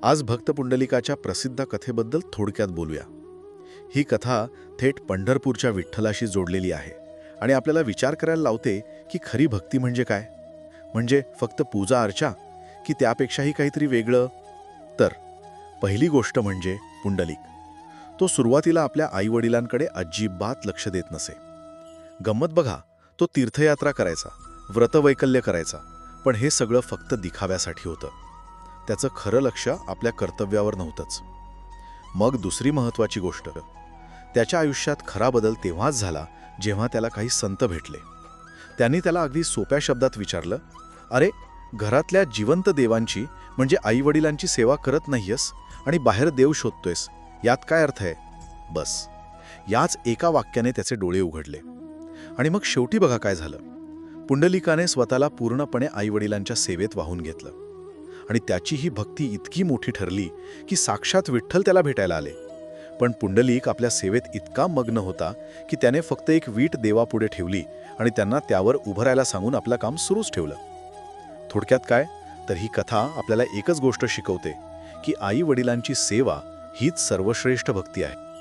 आज भक्त पुंडलिकाच्या प्रसिद्ध कथेबद्दल थोडक्यात बोलूया. ही कथा थेट पंढरपूरच्या विठ्ठलाशी जोडलेली आहे आणि आपल्याला विचार करायला लावते की खरी भक्ती म्हणजे काय. म्हणजे फक्त पूजा अर्चा की त्यापेक्षाही काहीतरी वेगळं. तर पहिली गोष्ट म्हणजे पुंडलिक. तो सुरुवातीला आपल्या आईवडिलांकडे अजिबात लक्ष देत नसे. गंमत बघा, तो तीर्थयात्रा करायचा, व्रतवैकल्य करायचा, पण हे सगळं फक्त दिखाव्यासाठी होतं. त्याचं खरं लक्ष आपल्या कर्तव्यावर नव्हतंच. मग दुसरी महत्त्वाची गोष्ट, त्याच्या आयुष्यात खरा बदल तेव्हाच झाला जेव्हा त्याला काही संत भेटले. त्यांनी त्याला अगदी सोप्या शब्दात विचारलं, अरे, घरातल्या जिवंत देवांची म्हणजे आईवडिलांची सेवा करत नाहीयस आणि बाहेर देव शोधतोयस, यात काय अर्थ आहे? बस, याच एका वाक्याने त्याचे डोळे उघडले. आणि मग शेवटी बघा काय झालं. पुंडलिकाने स्वतःला पूर्णपणे आईवडिलांच्या सेवेत वाहून घेतलं आणि त्याची ही भक्ती इतकी मोठी ठरली की साक्षात विठ्ठल त्याला भेटायला आले. पण पुंडलिक आपल्या सेवेत इतका मग्न होता की त्याने फक्त एक वीट देवापुढे ठेवली आणि त्यांना त्यावर उभं राहायला सांगून आपलं काम सुरूच ठेवलं. थोडक्यात काय, तर ही कथा आपल्याला एकच गोष्ट शिकवते की आई वडिलांची सेवा हीच सर्वश्रेष्ठ भक्ती आहे.